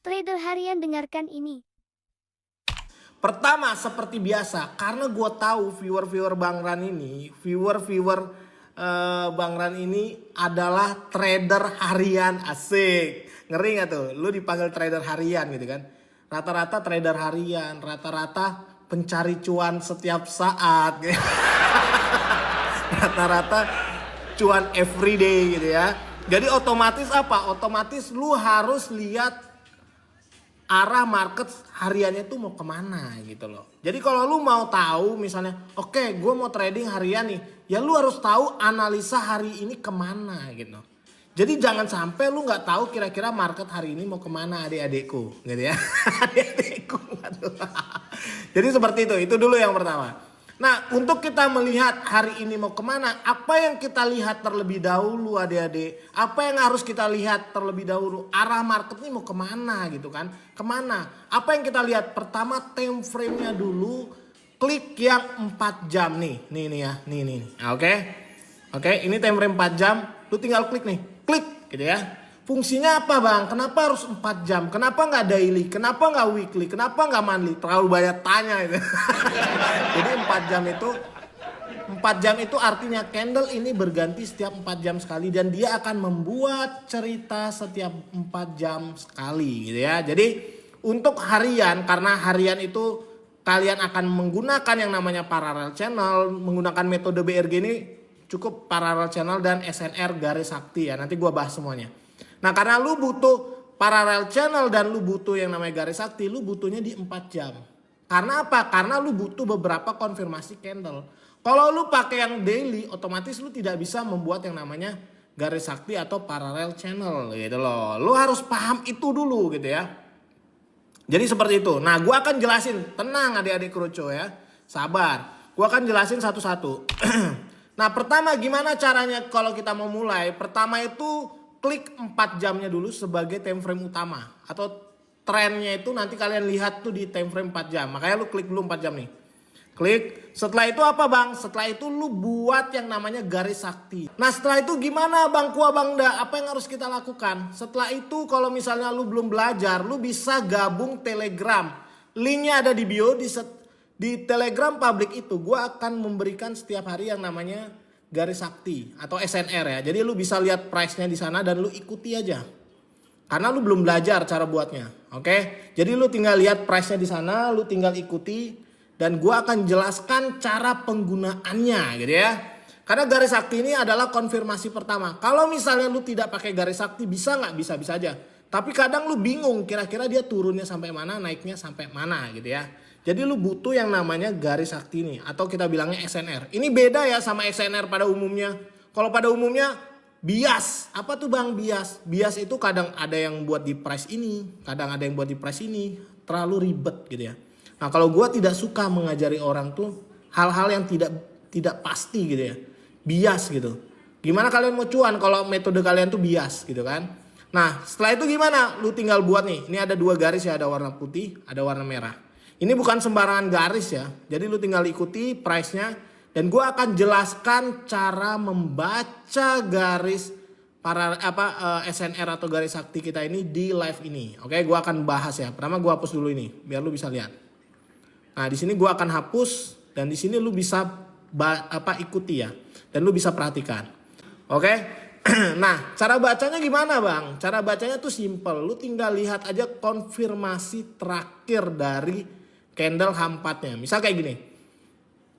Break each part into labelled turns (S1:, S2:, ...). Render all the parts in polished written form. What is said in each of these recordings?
S1: Trader harian, dengarkan ini.
S2: Pertama, seperti biasa, karena gue tahu viewer Bang Ran ini, Bang Ran ini adalah trader harian. Asik. Ngeri gak tuh? Lu dipanggil trader harian gitu kan. Rata-rata trader harian, rata-rata pencari cuan setiap saat. Rata-rata cuan everyday gitu ya. Jadi otomatis apa? Otomatis lu harus lihat arah market hariannya tuh mau kemana gitu loh. Jadi kalau lu mau tahu misalnya, oke, gue mau trading harian nih, ya lu harus tahu analisa hari ini kemana gitu. Jadi jangan sampai lu nggak tahu kira-kira market hari ini mau kemana, adik-adikku gitu ya. Adik-adikku. Jadi seperti itu dulu yang pertama. Nah, untuk kita melihat hari ini mau kemana, apa yang kita lihat terlebih dahulu adik-adik, apa yang harus kita lihat terlebih dahulu, arah market ini mau kemana gitu kan, kemana, apa yang kita lihat, pertama time frame-nya dulu, klik yang 4 jam nih ya, nih. Oke, ini time frame 4 jam, lu tinggal klik nih, klik gitu ya. Fungsinya apa bang? Kenapa harus 4 jam? Kenapa nggak daily? Kenapa nggak weekly? Kenapa nggak monthly? Terlalu banyak tanya itu. Jadi 4 jam itu artinya candle ini berganti setiap 4 jam sekali. Dan dia akan membuat cerita setiap 4 jam sekali gitu ya. Jadi untuk harian, karena harian itu kalian akan menggunakan yang namanya parallel channel. Menggunakan metode BRG ini cukup parallel channel dan SNR garis sakti ya. Nanti gua bahas semuanya. Nah karena lu butuh parallel channel dan lu butuh yang namanya garis sakti, lu butuhnya di 4 jam. Karena apa? Karena lu butuh beberapa konfirmasi candle. Kalau lu pakai yang daily, otomatis lu tidak bisa membuat yang namanya garis sakti atau parallel channel gitu loh. Lu harus paham itu dulu gitu ya. Jadi seperti itu. Nah gua akan jelasin, tenang adik-adik Kruco ya. Sabar, gua akan jelasin satu-satu. Nah pertama gimana caranya kalau kita mau mulai? Pertama itu klik 4 jamnya dulu sebagai time frame utama. Atau trennya itu nanti kalian lihat tuh di time frame 4 jam. Makanya lu klik dulu 4 jam nih. Klik. Setelah itu apa bang? Setelah itu lu buat yang namanya garis sakti. Nah setelah itu gimana bang Kua bang Da? Apa yang harus kita lakukan? Setelah itu kalau misalnya lu belum belajar, lu bisa gabung Telegram. Linknya ada di bio. Di Telegram public itu gue akan memberikan setiap hari yang namanya garis sakti atau SNR ya. Jadi lu bisa lihat price-nya di sana dan lu ikuti aja. Karena lu belum belajar cara buatnya. Oke? Jadi lu tinggal lihat price-nya di sana, lu tinggal ikuti dan gua akan jelaskan cara penggunaannya gitu ya. Karena garis sakti ini adalah konfirmasi pertama. Kalau misalnya lu tidak pakai garis sakti bisa nggak? Bisa aja. Tapi kadang lu bingung kira-kira dia turunnya sampai mana, naiknya sampai mana gitu ya. Jadi lu butuh yang namanya garis sakti nih atau kita bilangnya SNR. Ini beda ya sama SNR pada umumnya. Kalau pada umumnya bias. Apa tuh bang bias? Bias itu kadang ada yang buat di price ini, kadang ada yang buat di price ini. Terlalu ribet gitu ya. Nah kalau gue tidak suka mengajari orang tuh hal-hal yang tidak pasti gitu ya. Bias gitu. Gimana kalian mau cuan kalau metode kalian tuh bias gitu kan. Nah setelah itu gimana? Lu tinggal buat nih. Ini ada 2 garis ya. Ada warna putih, ada warna merah. Ini bukan sembarangan garis ya. Jadi lu tinggal ikuti price-nya. Dan gue akan jelaskan cara membaca garis SNR atau garis sakti kita ini di live ini. Oke, gue akan bahas ya. Pertama gue hapus dulu ini biar lu bisa lihat. Nah di sini gue akan hapus dan di sini lu bisa ikuti ya. Dan lu bisa perhatikan. Oke. Nah cara bacanya gimana bang? Cara bacanya tuh simple. Lu tinggal lihat aja konfirmasi terakhir dari candle H4-nya. Misal kayak gini.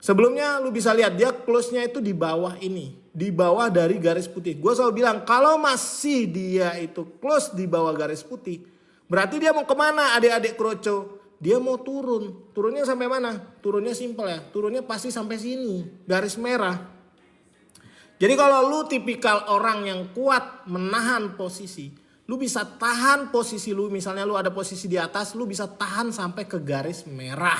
S2: Sebelumnya lu bisa lihat dia close-nya itu di bawah ini. Di bawah dari garis putih. Gue selalu bilang kalau masih dia itu close di bawah garis putih. Berarti dia mau kemana adik-adik Kroco? Dia mau turun. Turunnya sampai mana? Turunnya simple ya. Turunnya pasti sampai sini. Garis merah. Jadi kalau lu tipikal orang yang kuat menahan posisi. Lu bisa tahan posisi lu, misalnya lu ada posisi di atas, lu bisa tahan sampai ke garis merah.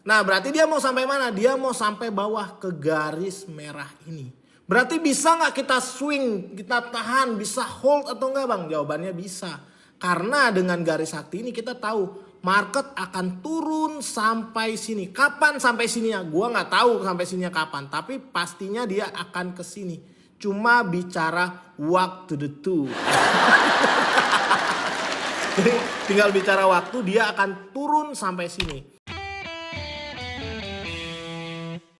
S2: Nah berarti dia mau sampai mana? Dia mau sampai bawah ke garis merah ini. Berarti bisa nggak kita swing, kita tahan, bisa hold atau enggak bang? Jawabannya bisa. Karena dengan garis sakti ini kita tahu market akan turun sampai sini. Kapan sampai sininya? Gua nggak tahu sampai sininya kapan. Tapi pastinya dia akan ke sini. Cuma bicara walk to the two. Jadi tinggal bicara waktu dia akan turun sampai sini.